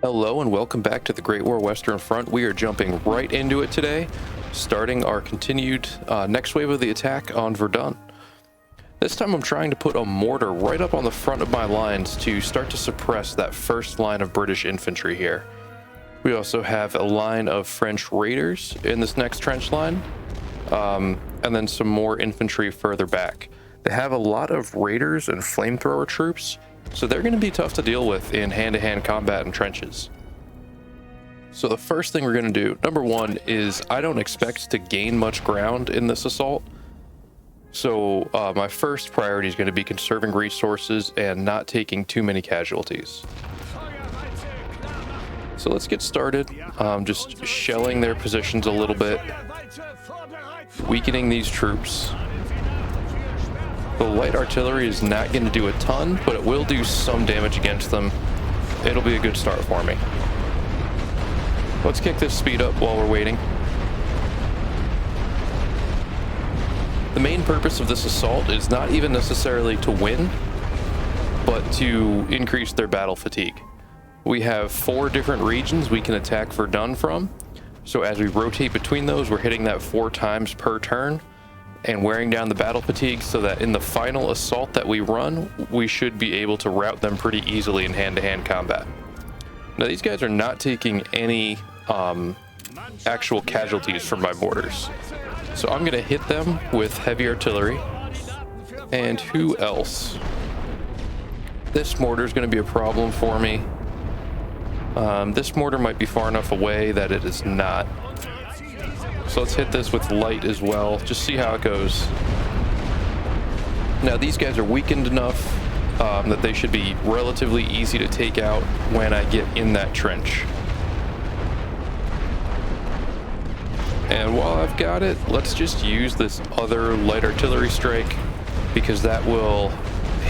Hello and welcome back to the Great War Western Front. We are jumping right into it today, starting our continued next wave of the attack on Verdun. This time I'm trying to put a mortar right up on the front of my lines to start to suppress that first line of British infantry here. We also have a line of French raiders in this next trench line, and then some more infantry further back. They have a lot of raiders and flamethrower troops, so they're going to be tough to deal with in hand-to-hand combat in trenches. So the first thing we're going to do, number one, is I don't expect to gain much ground in this assault. So my first priority is going to be conserving resources and not taking too many casualties. So let's get started, just shelling their positions a little bit, weakening these troops. The light artillery is not going to do a ton, but it will do some damage against them. It'll be a good start for me. Let's kick this speed up while we're waiting. The main purpose of this assault is not even necessarily to win, but to increase their battle fatigue. We have 4 different regions we can attack Verdun from, so as we rotate between those, we're hitting that 4 times per turn and wearing down the battle fatigue so that in the final assault that we run, we should be able to rout them pretty easily in hand-to-hand combat. Now these guys are not taking any actual casualties from my mortars, so I'm going to hit them with heavy artillery. And who else? This mortar is going to be a problem for me. This mortar might be far enough away that it is not. So let's hit this with light as well, just see how it goes. Now these guys are weakened enough that they should be relatively easy to take out when I get in that trench. And while I've got it, let's just use this other light artillery strike, because that will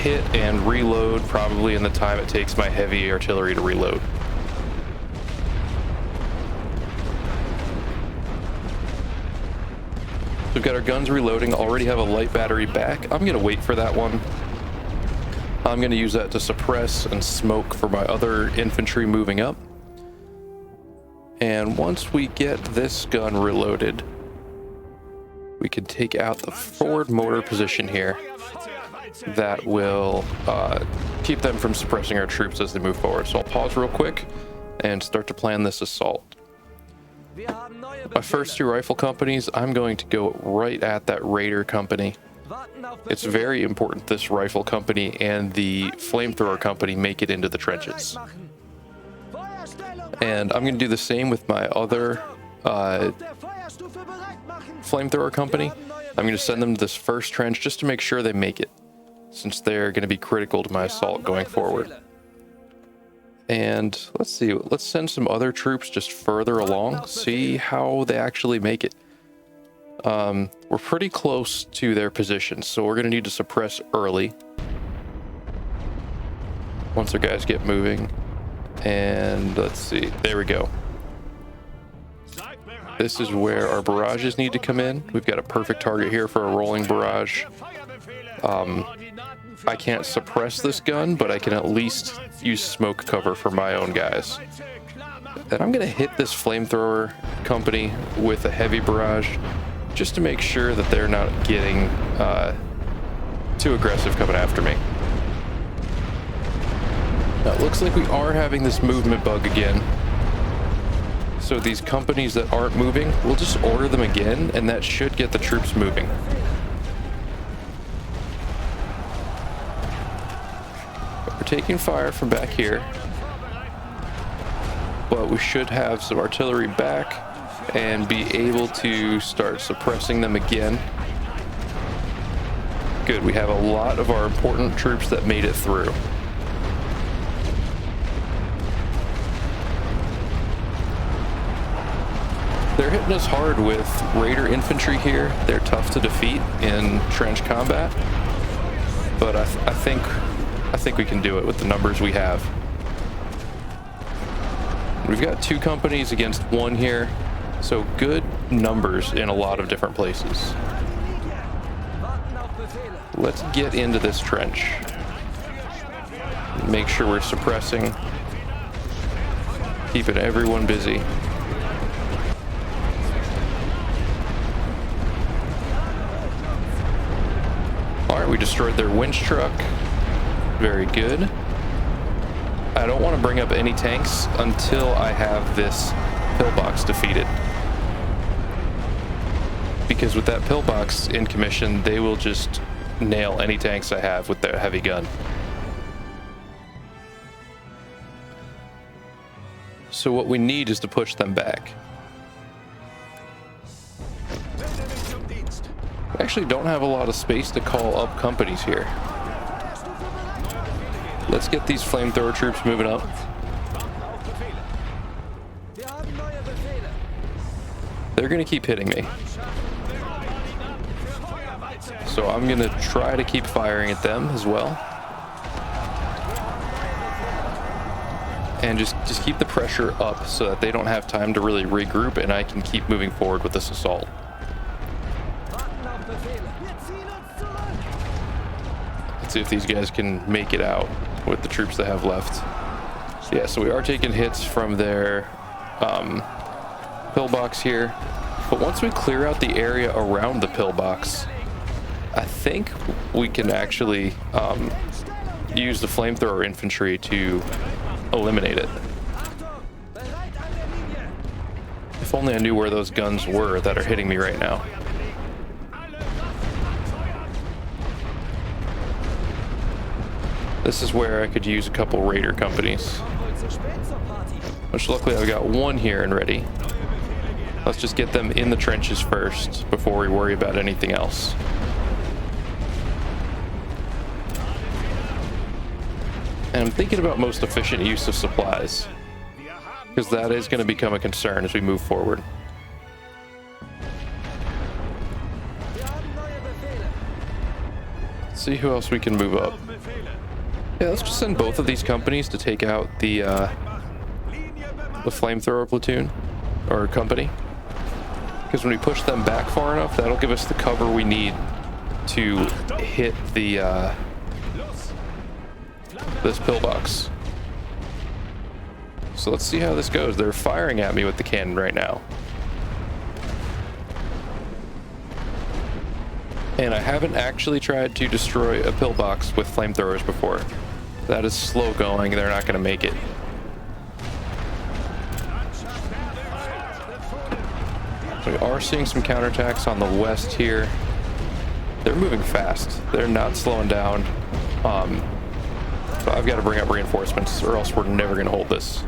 hit and reload probably in the time it takes my heavy artillery to reload. We've got our guns reloading, already have a light battery back. I'm going to wait for that one. I'm going to use that to suppress and smoke for my other infantry moving up. And once we get this gun reloaded, we can take out the forward mortar position here. That will keep them from suppressing our troops as they move forward. So I'll pause real quick and start to plan this assault. My first 2 rifle companies, I'm going to go right at that raider company. It's very important this rifle company and the flamethrower company make it into the trenches. And I'm going to do the same with my other flamethrower company. I'm going to send them to this first trench just to make sure they make it, since they're going to be critical to my assault going forward. And let's see, let's send some other troops just further along, see how they actually make it. We're pretty close to their positions, so we're going to need to suppress early once our guys get moving. And let's see, there we go. This is where our barrages need to come in. We've got a perfect target here for a rolling barrage. I can't suppress this gun, but I can at least use smoke cover for my own guys. And I'm going to hit this flamethrower company with a heavy barrage just to make sure that they're not getting too aggressive coming after me. Now it looks like we are having this movement bug again. So these companies that aren't moving, we'll just order them again, and that should get the troops moving. We're taking fire from back here, but we should have some artillery back and be able to start suppressing them again. Good, we have a lot of our important troops that made it through. They're hitting us hard with raider infantry here. They're tough to defeat in trench combat, but I think we can do it with the numbers we have. We've got 2 companies against 1 here, so good numbers in a lot of different places. Let's get into this trench. Make sure we're suppressing. Keeping everyone busy. Alright, we destroyed their winch truck. Very good. I don't want to bring up any tanks until I have this pillbox defeated. Because with that pillbox in commission, they will just nail any tanks I have with their heavy gun. So what we need is to push them back. We actually don't have a lot of space to call up companies here. Let's get these flamethrower troops moving up. They're gonna keep hitting me. So I'm gonna try to keep firing at them as well. And just keep the pressure up so that they don't have time to really regroup and I can keep moving forward with this assault. Let's see if these guys can make it out with the troops they have left. Yeah, so we are taking hits from their pillbox here. But once we clear out the area around the pillbox, I think we can actually use the flamethrower infantry to eliminate it. If only I knew where those guns were that are hitting me right now. This is where I could use a couple raider companies, which luckily I've got one here and ready. Let's just get them in the trenches first before we worry about anything else. And I'm thinking about most efficient use of supplies, because that is going to become a concern as we move forward. Let's see who else we can move up. Yeah, let's just send both of these companies to take out the flamethrower platoon or company, because when we push them back far enough, that'll give us the cover we need to hit the this pillbox. So let's see how this goes. They're firing at me with the cannon right now. And I haven't actually tried to destroy a pillbox with flamethrowers before. That is slow going. They're not going to make it. We are seeing some counterattacks on the west here. They're moving fast. They're not slowing down. So I've got to bring up reinforcements or else we're never going to hold this.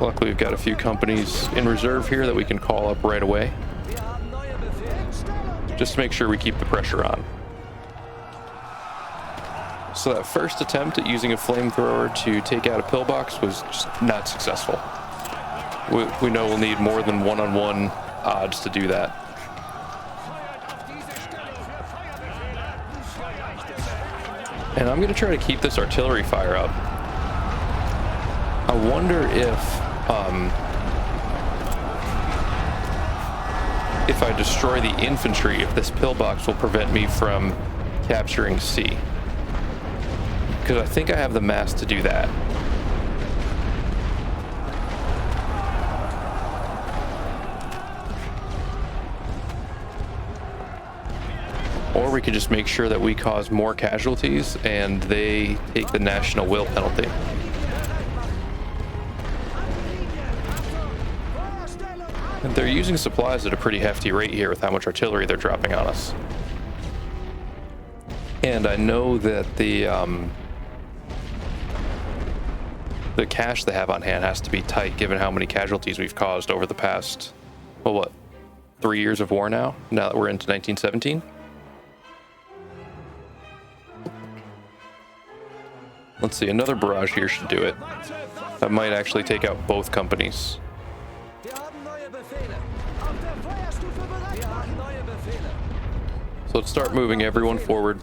Luckily, we've got a few companies in reserve here that we can call up right away, just to make sure we keep the pressure on. So that first attempt at using a flamethrower to take out a pillbox was just not successful. We know we'll need more than one-on-one odds to do that. And I'm going to try to keep this artillery fire up. I wonder if I destroy the infantry, if this pillbox will prevent me from capturing C. Because I think I have the mass to do that. Or we could just make sure that we cause more casualties and they take the national will penalty. And they're using supplies at a pretty hefty rate here with how much artillery they're dropping on us. And I know that the cash they have on hand has to be tight given how many casualties we've caused over the past, well, what, 3 years of war now that we're into 1917? Let's see, another barrage here should do it. That might actually take out both companies. So let's start moving everyone forward.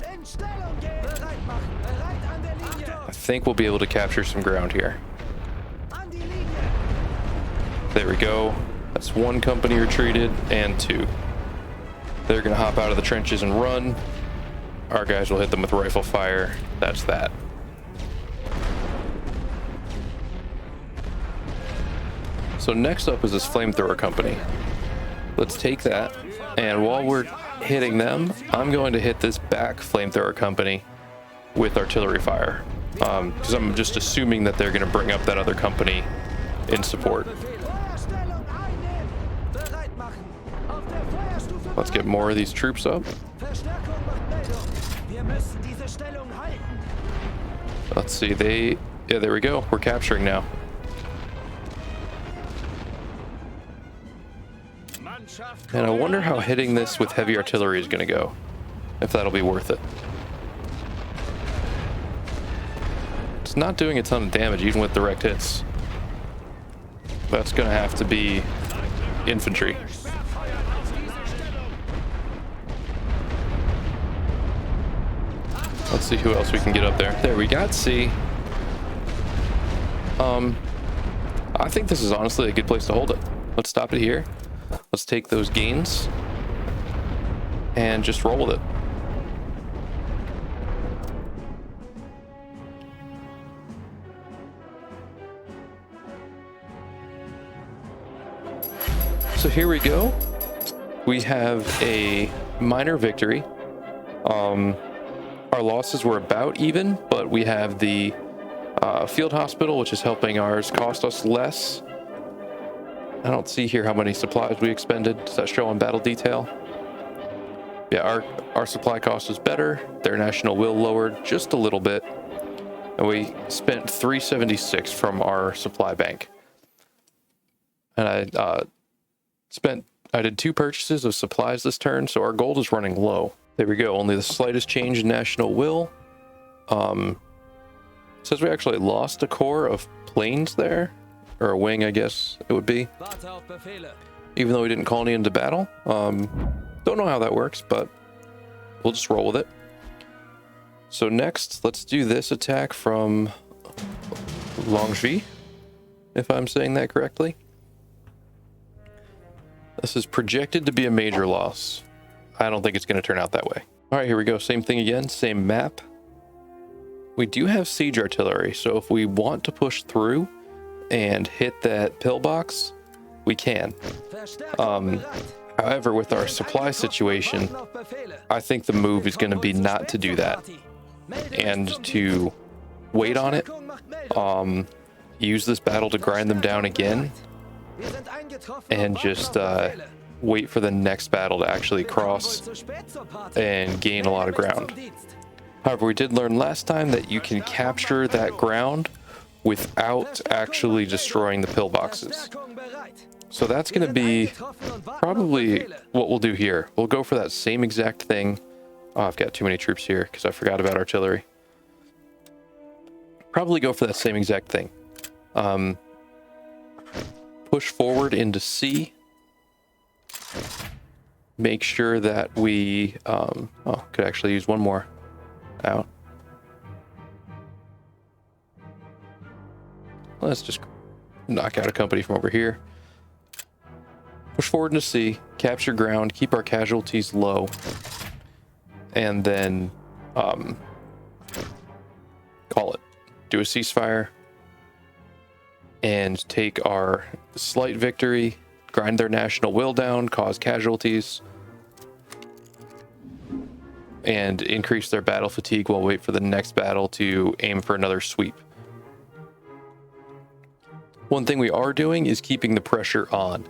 I think we'll be able to capture some ground here. There we go. That's one company retreated and two. They're gonna hop out of the trenches and run. Our guys will hit them with rifle fire. That's that. So next up is this flamethrower company. Let's take that, and while we're hitting them, I'm going to hit this back flamethrower company with artillery fire, because I'm just assuming that they're going to bring up that other company in support. Let's get more of these troops up. Let's see, yeah, there we go. We're capturing now. And I wonder how hitting this with heavy artillery is going to go, if that'll be worth it. It's not doing a ton of damage, even with direct hits. That's going to have to be infantry. Let's see who else we can get up there. There, we got C. I think this is honestly a good place to hold it. Let's stop it here. Let's take those gains and just roll with it. So here we go. We have a minor victory. Our losses were about even, but we have the field hospital, which is helping ours cost us less. I don't see here how many supplies we expended. Does that show on battle detail? Yeah, our supply cost is better. Their national will lowered just a little bit. And we spent 376 from our supply bank. And I did 2 purchases of supplies this turn, so our gold is running low. There we go, only the slightest change in national will. Says we actually lost a corps of planes there. Or a wing, I guess it would be. Even though we didn't call any into battle. Don't know how that works, but we'll just roll with it. So next, let's do this attack from Longwy, if I'm saying that correctly. This is projected to be a major loss. I don't think it's going to turn out that way. All right, here we go. Same thing again, same map. We do have siege artillery, so if we want to push through and hit that pillbox, we can. However, with our supply situation, I think the move is going to be not to do that and to wait on it, use this battle to grind them down again, and just wait for the next battle to actually cross and gain a lot of ground. However, we did learn last time that you can capture that ground without actually destroying the pillboxes. So that's going to be probably what we'll do here. We'll go for that same exact thing. Oh, I've got too many troops here because I forgot about artillery. Probably go for that same exact thing. Push forward into C. Make sure that we... could actually use one more out. Let's just knock out a company from over here. Push forward into C, capture ground, keep our casualties low, and then call it. Do a ceasefire and take our slight victory, grind their national will down, cause casualties, and increase their battle fatigue while wait for the next battle to aim for another sweep. One thing we are doing is keeping the pressure on,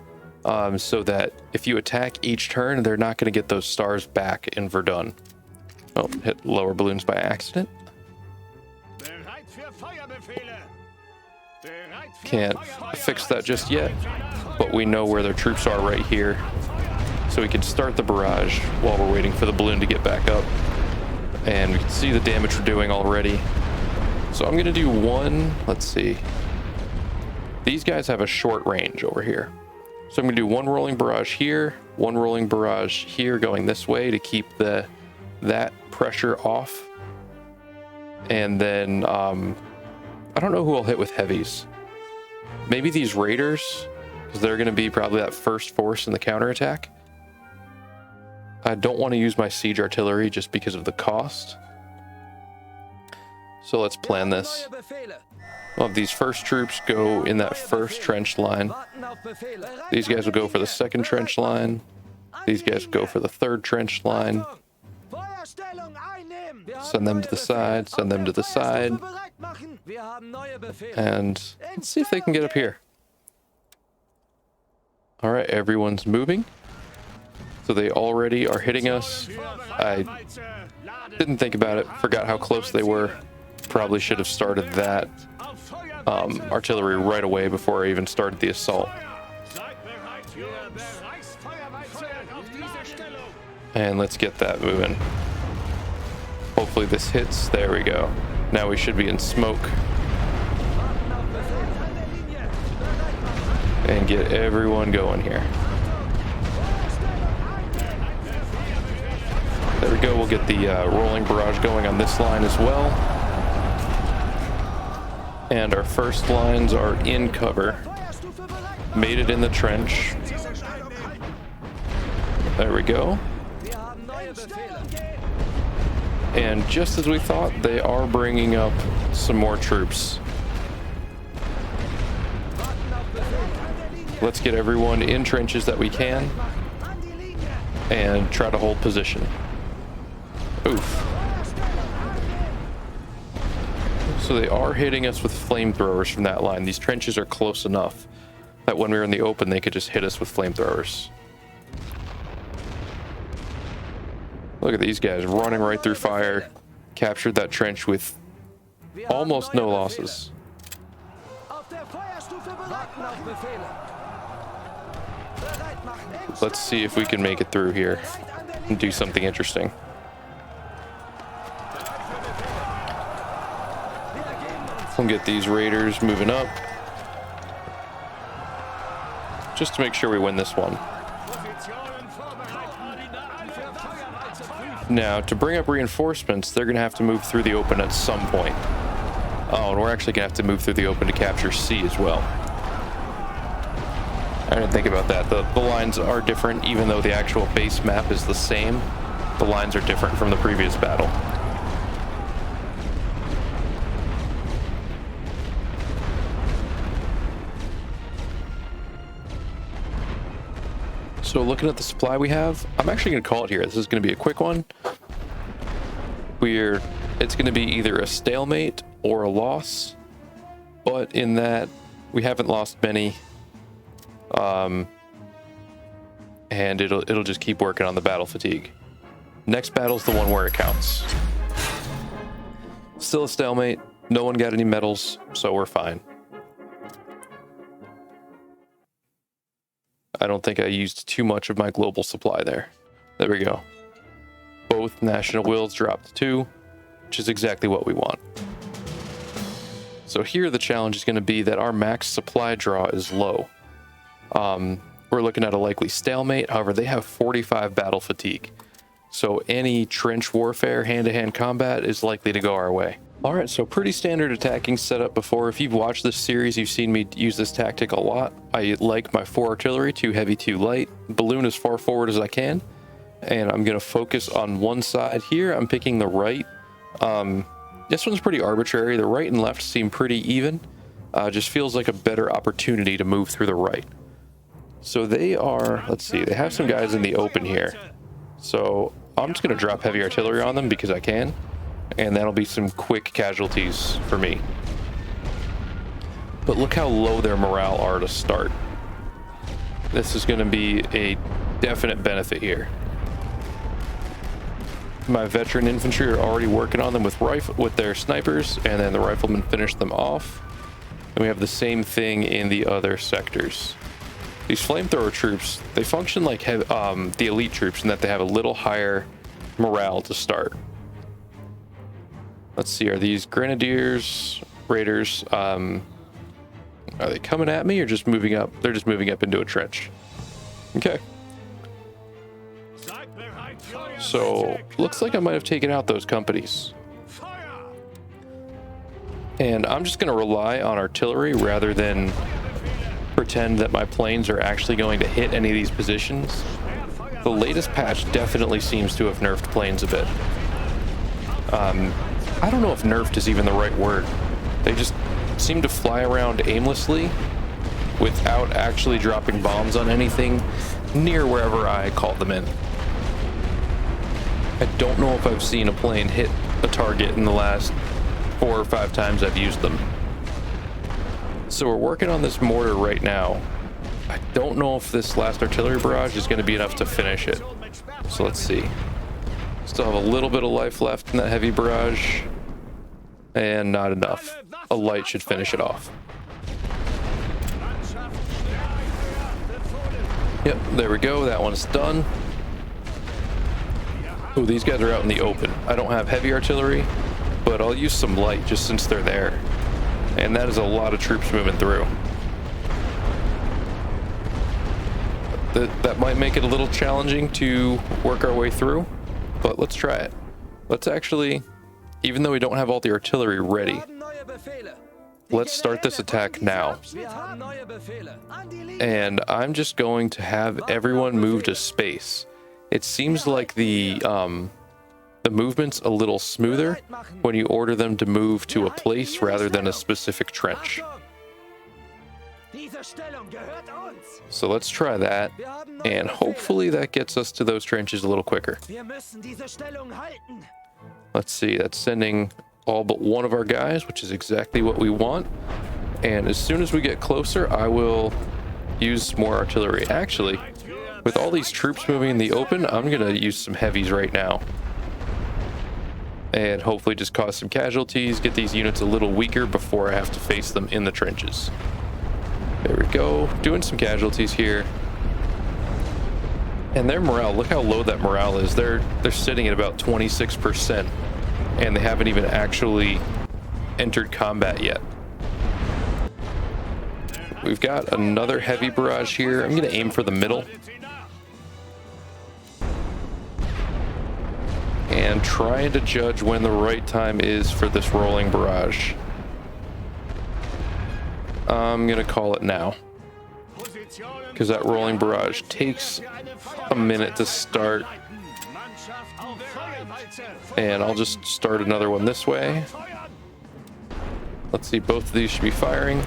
so that if you attack each turn, they're not going to get those stars back in Verdun. Oh, hit lower balloons by accident. Can't fix that just yet, but we know where their troops are right here. So we can start the barrage while we're waiting for the balloon to get back up. And we can see the damage we're doing already. So I'm going to do one, let's see. These guys have a short range over here. So I'm going to do one rolling barrage here, one rolling barrage here going this way to keep that pressure off. And then I don't know who I'll hit with heavies. Maybe these raiders, because they're going to be probably that first force in the counterattack. I don't want to use my siege artillery just because of the cost. So let's plan this. We'll have these first troops go in that first trench line. These guys will go for the second trench line. These guys will go for the third trench line. Send them to the side, send them to the side. And let's see if they can get up here. All right, everyone's moving. So they already are hitting us. I didn't think about it, forgot how close they were. Probably should have started that artillery right away before I even started the assault. And let's get that moving. Hopefully this hits. There we go. Now we should be in smoke. And get everyone going here. There we go. We'll get the rolling barrage going on this line as well. And our first lines are in cover. Made it in the trench. There we go. And just as we thought, they are bringing up some more troops. Let's get everyone in trenches that we can and try to hold position. Oof. So they are hitting us with flamethrowers from that line. These trenches are close enough that when we were in the open, they could just hit us with flamethrowers. Look at these guys running right through fire. Captured that trench with almost no losses. Let's see if we can make it through here and do something interesting. We'll get these raiders moving up just to make sure we win this one. Now, to bring up reinforcements, they're going to have to move through the open at some point. Oh, and we're actually going to have to move through the open to capture C as well. I didn't think about that. The lines are different, even though the actual base map is the same. The lines are different from the previous battle. So looking at the supply we have, I'm actually going to call it here. This is going to be a quick one. It's going to be either a stalemate or a loss, but in that we haven't lost many, and it'll just keep working on the battle fatigue. Next battle's the one where it counts. Still a stalemate. No one got any medals, so we're fine. I don't think I used too much of my global supply there. There we go. Both national wills dropped to 2, which is exactly what we want. So here the challenge is going to be that our max supply draw is low. We're looking at a likely stalemate. However, they have 45 battle fatigue. So any trench warfare, hand-to-hand combat is likely to go our way. All right, so pretty standard attacking setup before. If you've watched this series, you've seen me use this tactic a lot. I like my 4 artillery, 2 heavy, 2 light. Balloon as far forward as I can. And I'm going to focus on one side here. I'm picking the right. This one's pretty arbitrary. The right and left seem pretty even. Just feels like a better opportunity to move through the right. So they are, let's see, they have some guys in the open here. So I'm just going to drop heavy artillery on them because I can. And that'll be some quick casualties for me. But look how low their morale are to start. This is going to be a definite benefit here. My veteran infantry are already working on them with their snipers, and then the riflemen finish them off. And we have the same thing in the other sectors. These flamethrower troops, they function like the elite troops in that they have a little higher morale to start. Let's see, are these grenadiers, raiders, are they coming at me or just moving up? They're just moving up into a trench. Okay. So, looks like I might have taken out those companies. And I'm just going to rely on artillery rather than pretend that my planes are actually going to hit any of these positions. The latest patch definitely seems to have nerfed planes a bit. I don't know if nerfed is even the right word. They just seem to fly around aimlessly without actually dropping bombs on anything near wherever I call them in. I don't know if I've seen a plane hit a target in the last 4 or 5 times I've used them. So we're working on this mortar right now. I don't know if this last artillery barrage is going to be enough to finish it. So let's see. Still have a little bit of life left in that heavy barrage. And not enough. A light should finish it off. Yep, there we go. That one's done. Oh, these guys are out in the open. I don't have heavy artillery, but I'll use some light just since they're there. And that is a lot of troops moving through. That might make it a little challenging to work our way through, but let's try it. Let's actually, even though we don't have all the artillery ready, let's start this attack now. And I'm just going to have everyone move to space. It seems like the movement's a little smoother when you order them to move to a place rather than a specific trench. So let's try that, and hopefully that gets us to those trenches a little quicker. Let's see, that's sending all but one of our guys, which is exactly what we want. And as soon as we get closer, I will use more artillery. Actually, with all these troops moving in the open, I'm gonna use some heavies right now. And hopefully just cause some casualties, get these units a little weaker before I have to face them in the trenches. There we go, doing some casualties here. And their morale, look how low that morale is. They're sitting at about 26%, and they haven't even actually entered combat yet. We've got another heavy barrage here. I'm gonna aim for the middle. And trying to judge when the right time is for this rolling barrage. I'm gonna call it now, because that rolling barrage takes a minute to start. And I'll just start another one this way. Let's see, both of these should be firing.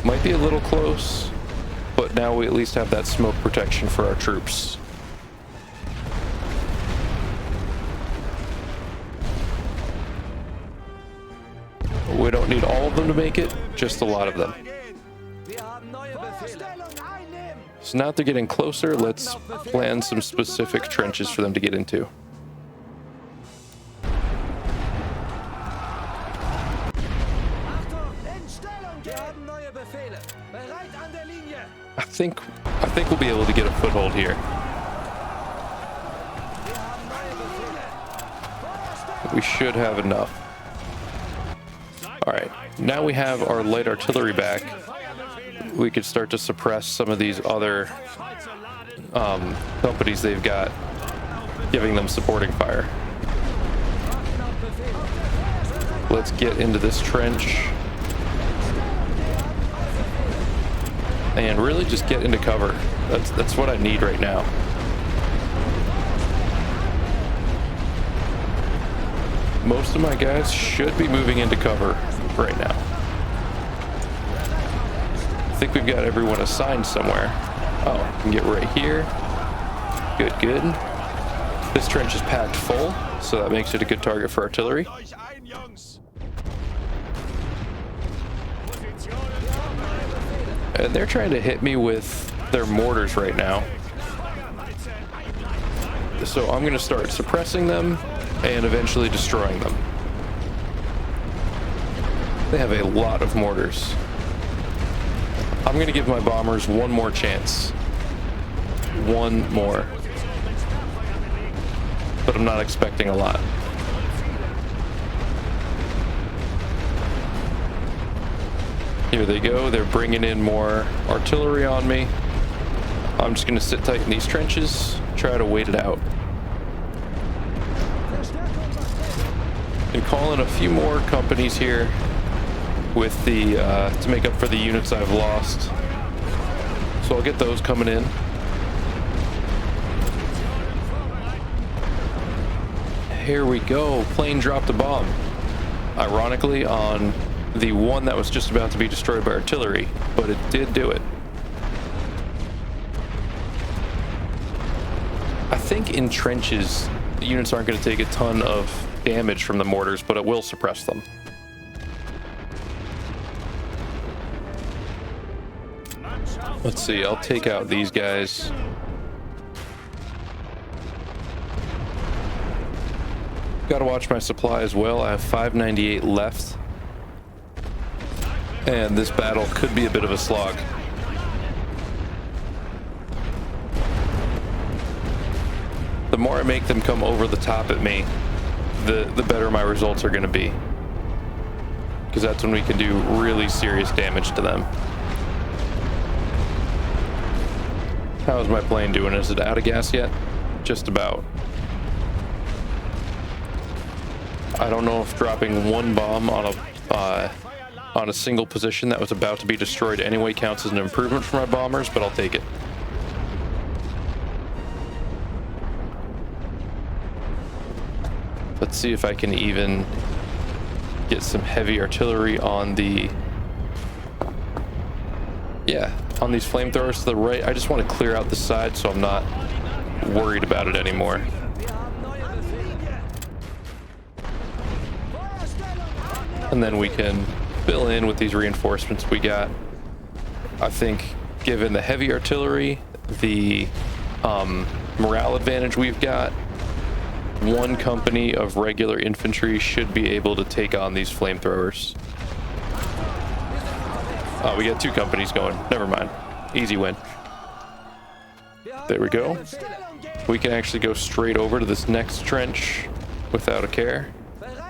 Might be a little close, but now we at least have that smoke protection for our troops. We don't need all of them to make it, just a lot of them. So now that they're getting closer, let's plan some specific trenches for them to get into. I think we'll be able to get a foothold here. We should have enough. All right, now we have our light artillery back. We could start to suppress some of these other companies they've got, giving them supporting fire. Let's get into this trench. And really just get into cover. That's what I need right now. Most of my guys should be moving into cover right now. I think we've got everyone assigned somewhere. Oh, we can get right here. Good, good. This trench is packed full, so that makes it a good target for artillery. And they're trying to hit me with their mortars right now. So I'm going to start suppressing them and eventually destroying them. They have a lot of mortars. I'm going to give my bombers one more chance. One more. But I'm not expecting a lot. Here they go. They're bringing in more artillery on me. I'm just going to sit tight in these trenches, try to wait it out. And call in a few more companies here with the to make up for the units I've lost. So I'll get those coming in. Here we go. Plane dropped a bomb. Ironically, on the one that was just about to be destroyed by artillery, but it did do it. I think in trenches, the units aren't going to take a ton of damage from the mortars, but it will suppress them. Let's see, I'll take out these guys. Gotta watch my supply as well. I have 598 left. And this battle could be a bit of a slog. The more I make them come over the top at me, the better my results are going to be. Because that's when we can do really serious damage to them. How's my plane doing? Is it out of gas yet? Just about. I don't know if dropping one bomb on a single position that was about to be destroyed anyway counts as an improvement for my bombers, but I'll take it. Let's see if I can even get some heavy artillery on the... Yeah, on these flamethrowers to the right. I just want to clear out the side so I'm not worried about it anymore. And then we can fill in with these reinforcements we got. I think given the heavy artillery, the morale advantage we've got, one company of regular infantry should be able to take on these flamethrowers. Oh, we got two companies going. Never mind. Easy win. There we go. We can actually go straight over to this next trench without a care.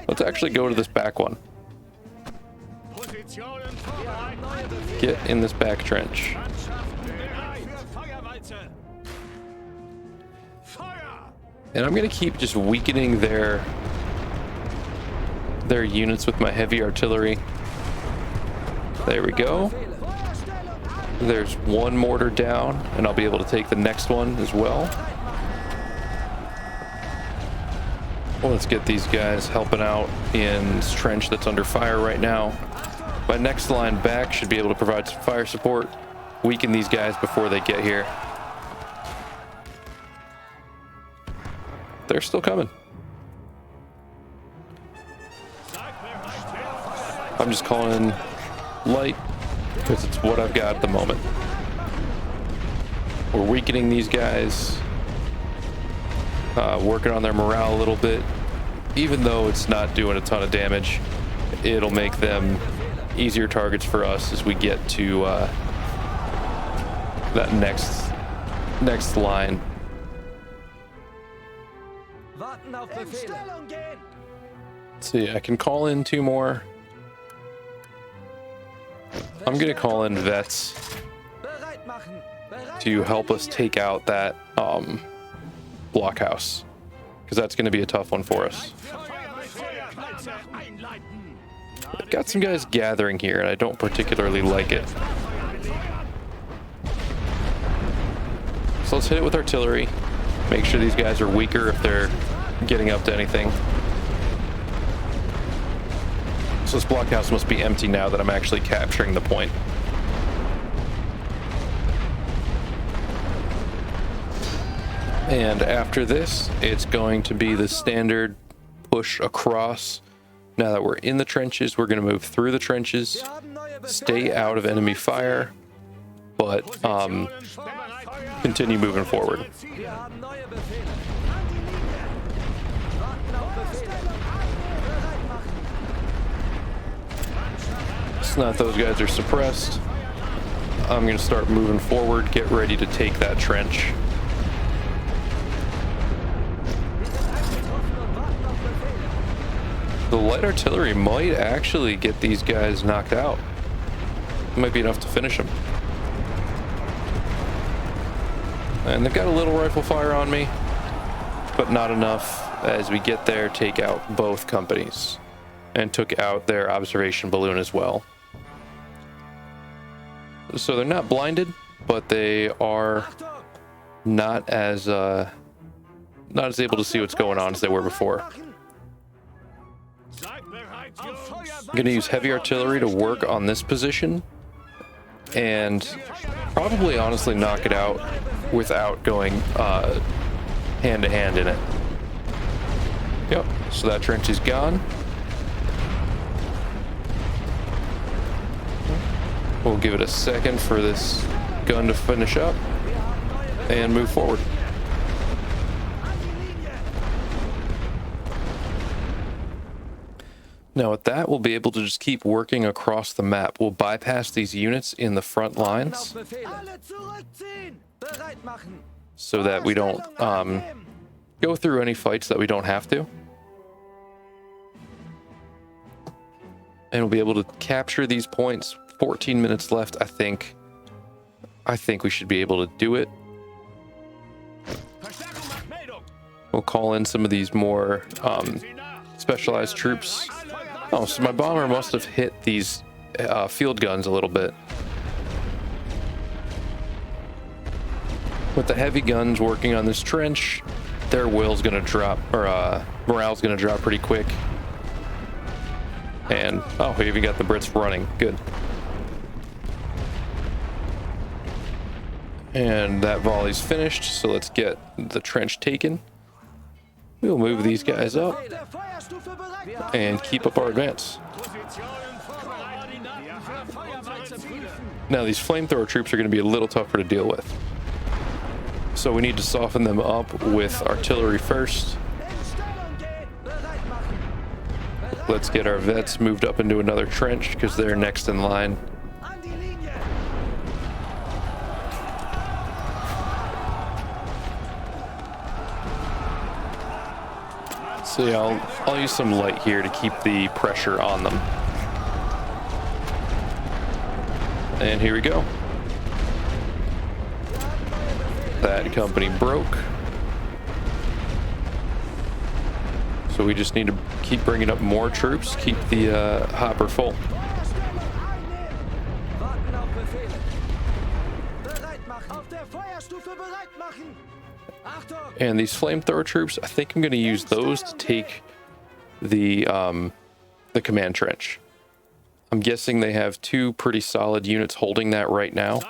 Let's actually go to this back one. Get in this back trench. And I'm going to keep just weakening their units with my heavy artillery. There we go. There's one mortar down, and I'll be able to take the next one as well. Well, let's get these guys helping out in this trench that's under fire right now. My next line back should be able to provide some fire support, weaken these guys before they get here. They're still coming. I'm just calling in light because it's what I've got at the moment. We're weakening these guys, working on their morale a little bit. Even though it's not doing a ton of damage, it'll make them easier targets for us as we get to that next line. Let's see, I can call in two more. I'm gonna call in vets to help us take out that blockhouse, because that's gonna be a tough one for us. I've got some guys gathering here and I don't particularly like it. So let's hit it with artillery. Make sure these guys are weaker if they're getting up to anything. So this blockhouse must be empty now that I'm actually capturing the point. And after this, it's going to be the standard push across. Now that we're in the trenches, we're going to move through the trenches, stay out of enemy fire, but continue moving forward. So now that those guys are suppressed, I'm going to start moving forward, get ready to take that trench. The light artillery might actually get these guys knocked out. It might be enough to finish them. And they've got a little rifle fire on me, but not enough. As we get there, take out both companies. And took out their observation balloon as well. So they're not blinded, but they are not as able to see what's going on as they were before. I'm going to use heavy artillery to work on this position and probably honestly knock it out without going hand to hand in it. Yep, so that trench is gone. We'll give it a second for this gun to finish up and move forward. Now with that, we'll be able to just keep working across the map. We'll bypass these units in the front lines so that we don't go through any fights that we don't have to. And we'll be able to capture these points. 14 minutes left, I think. I think we should be able to do it. We'll call in some of these more specialized troops. Oh, so my bomber must have hit these field guns a little bit. With the heavy guns working on this trench, their will's gonna drop, or morale's gonna drop pretty quick. And, oh, we even got the Brits running. Good. And that volley's finished, so let's get the trench taken. We'll move these guys up and keep up our advance. Now these flamethrower troops are going to be a little tougher to deal with, so we need to soften them up with artillery first. Let's get our vets moved up into another trench because they're next in line. So yeah, I'll use some light here to keep the pressure on them. And here we go. That company broke. So we just need to keep bringing up more troops, keep the hopper full. And these flamethrower troops, I think I'm going to use those to take the command trench. I'm guessing they have two pretty solid units holding that right now.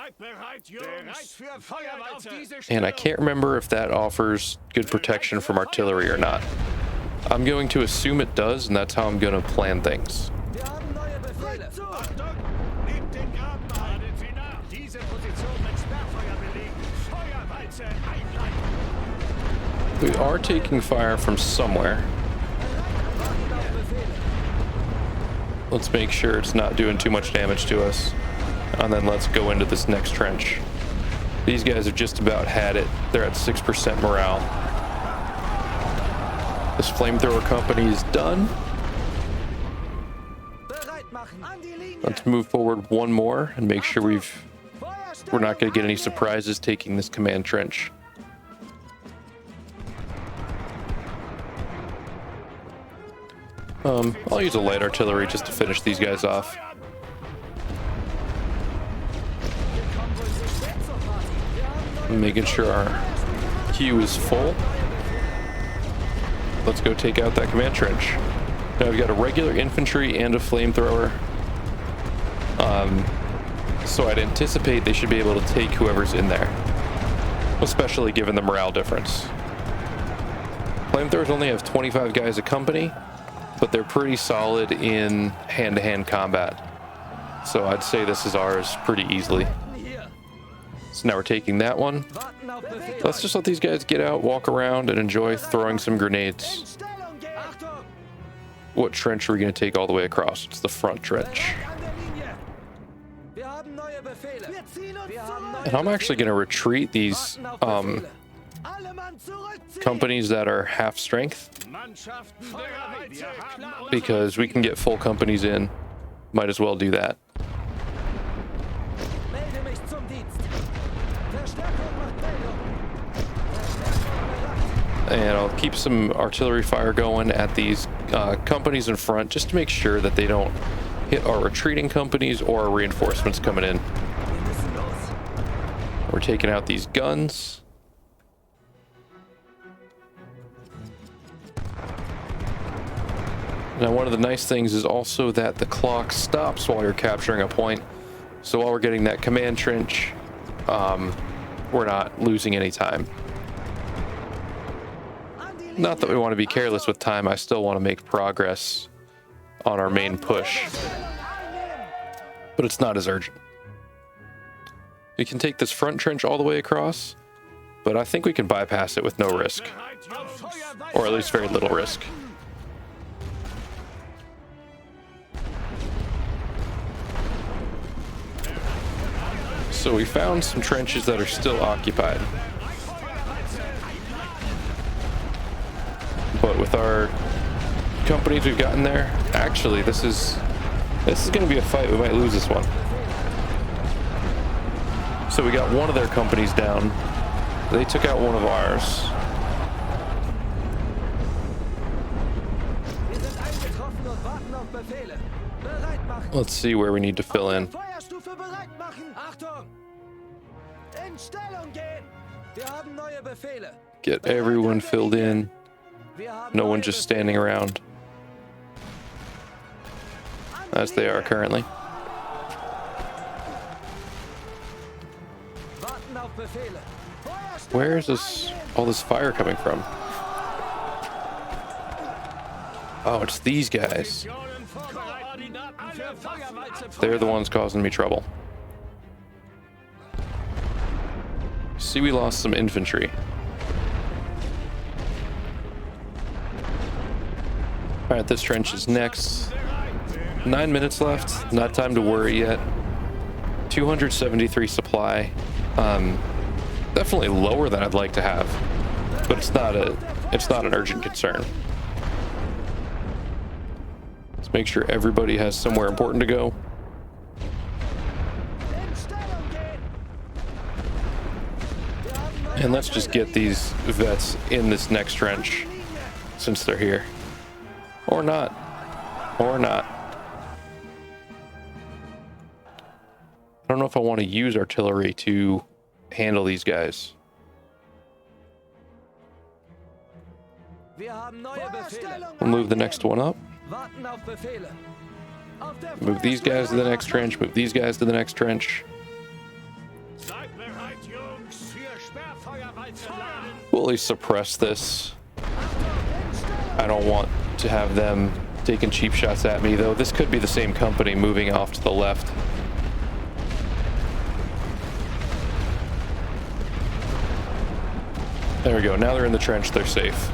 And I can't remember if that offers good protection from artillery or not. I'm going to assume it does, and that's how I'm going to plan things. We are taking fire from somewhere. Let's make sure it's not doing too much damage to us. And then let's go into this next trench. These guys have just about had it. They're at 6% morale. This flamethrower company is done. Let's move forward one more and make sure we're not going to get any surprises taking this command trench. I'll use a light artillery just to finish these guys off. Making sure our queue is full. Let's go take out that command trench. Now we've got a regular infantry and a flamethrower. So I'd anticipate they should be able to take whoever's in there, especially given the morale difference. Flamethrowers only have 25 guys a company, but they're pretty solid in hand-to-hand combat. So I'd say this is ours pretty easily. So now we're taking that one. Let's just let these guys get out, walk around, and enjoy throwing some grenades. What trench are we going to take all the way across? It's the front trench. And I'm actually going to retreat these companies that are half strength, because we can get full companies in. Might as well do that. And I'll keep some artillery fire going at these companies in front, just to make sure that they don't hit our retreating companies or our reinforcements coming in. We're taking out these guns. Now, one of the nice things is also that the clock stops while you're capturing a point. So while we're getting that command trench, we're not losing any time. Not that we want to be careless with time, I still want to make progress on our main push. But it's not as urgent. We can take this front trench all the way across, but I think we can bypass it with no risk. Or at least very little risk. So we found some trenches that are still occupied. But with our companies we've gotten there, actually this is going to be a fight. We might lose this one. So we got one of their companies down. They took out one of ours. Let's see where we need to fill in. Get everyone filled in. No one just standing around. As they are currently. Where is all this fire coming from? Oh, it's these guys. They're the ones causing me trouble. See, we lost some infantry. Alright, this trench is next. 9 minutes left. Not time to worry yet. 273 supply. Definitely lower than I'd like to have, but it's not an urgent concern. Let's make sure everybody has somewhere important to go. And let's just get these vets in this next trench since they're here. Or not. Or not. I don't know if I want to use artillery to handle these guys. We'll move the next one up. Move these guys to the next trench. Move these guys to the next trench. We'll at least suppress this. I don't want to have them taking cheap shots at me, though. This could be the same company moving off to the left. There we go. Now they're in the trench. They're safe.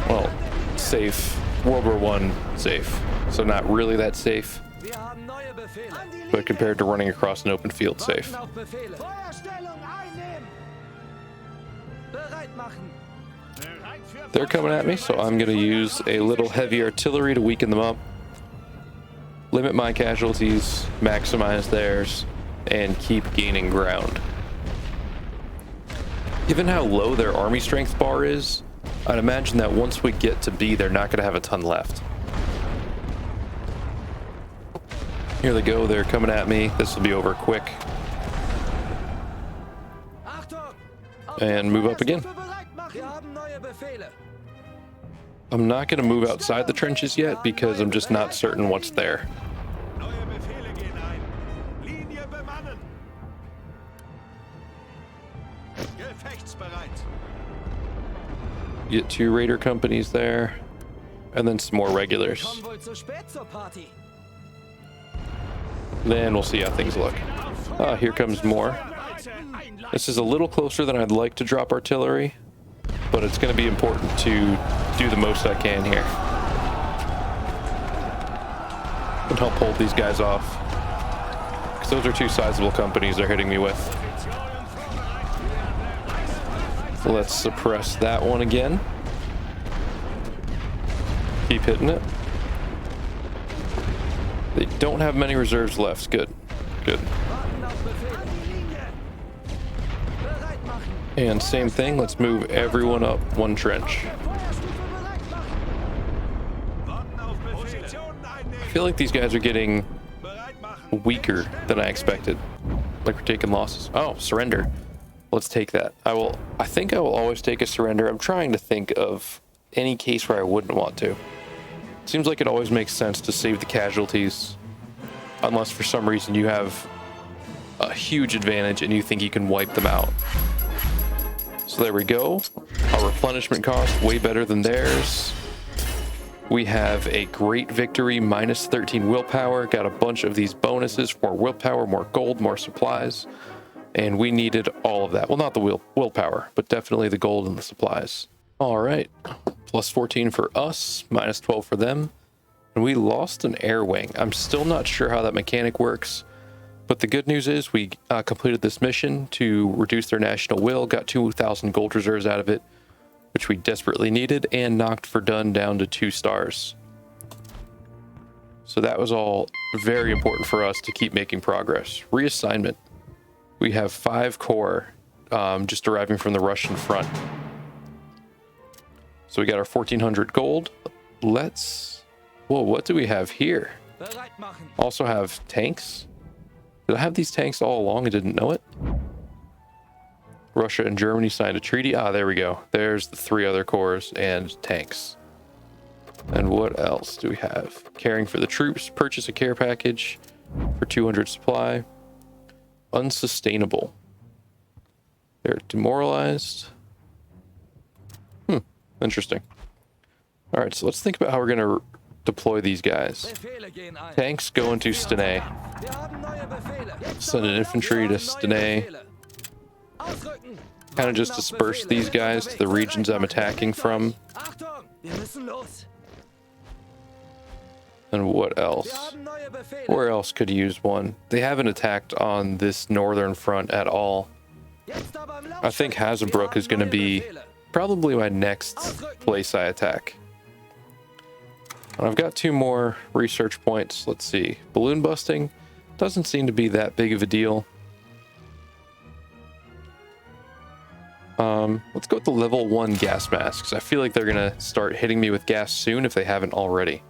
Well, safe. World War I safe. So not really that safe. But compared to running across an open field, safe. They're coming at me, so I'm going to use a little heavy artillery to weaken them up. Limit my casualties, maximize theirs, and keep gaining ground. Given how low their army strength bar is, I'd imagine that once we get to B, they're not going to have a ton left. Here they go. They're coming at me. This will be over quick. And move up again. I'm not going to move outside the trenches yet because I'm just not certain what's there. Get 2 raider companies there, and then some more regulars. Then we'll see how things look. Ah, here comes more. This is a little closer than I'd like to drop artillery, but it's going to be important to do the most I can here. And help hold these guys off. Because those are 2 sizable companies they're hitting me with. Let's suppress that one again. Keep hitting it. They don't have many reserves left. Good. Good. And same thing, let's move everyone up 1 trench. I feel like these guys are getting weaker than I expected. Like we're taking losses. Oh, surrender. Let's take that. I think I will always take a surrender. I'm trying to think of any case where I wouldn't want to. Seems like it always makes sense to save the casualties, unless for some reason you have a huge advantage and you think you can wipe them out. So there we go. Our replenishment cost way better than theirs. We have a great victory, minus 13 willpower. Got a bunch of these bonuses, more willpower, more gold, more supplies. And we needed all of that. Well, not the willpower, but definitely the gold and the supplies. All right, plus 14 for us, minus 12 for them. And we lost an air wing. I'm still not sure how that mechanic works. But the good news is we completed this mission to reduce their national will, got 2,000 gold reserves out of it, which we desperately needed, and knocked Verdun down to 2 stars. So that was all very important for us to keep making progress. Reassignment. We have 5 corps just arriving from the Russian front. So we got our 1,400 gold. Let's... Whoa, what do we have here? Also have tanks. Did I have these tanks all along and didn't know it? Russia and Germany signed a treaty. Ah, there we go. There's the 3 other corps and tanks. And what else do we have? Caring for the troops. Purchase a care package for 200 supply. Unsustainable. They're demoralized. Interesting. All right, so let's think about how we're going to deploy these guys. Tanks go into Stenay. Send an infantry to Stenay. Kind of just disperse these guys to the regions I'm attacking from. And what else? Where else could use one? They haven't attacked on this northern front at all. I think Hazebrook is going to be probably my next place I attack. And I've got 2 more research points. Let's see. Balloon busting doesn't seem to be that big of a deal. Let's go with the level 1 gas masks. I feel like they're going to start hitting me with gas soon if they haven't already.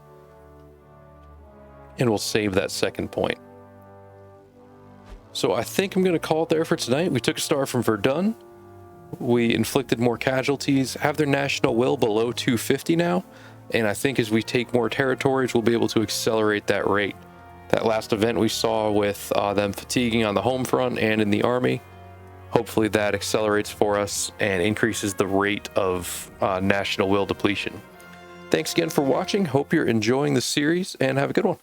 And we'll save that second point. So I think I'm going to call it there for tonight. We took a star from Verdun. We inflicted more casualties, have their national will below 250 now. And I think as we take more territories, we'll be able to accelerate that rate. That last event we saw with them fatiguing on the home front and in the army, hopefully that accelerates for us and increases the rate of national will depletion. Thanks again for watching. Hope you're enjoying the series and have a good one.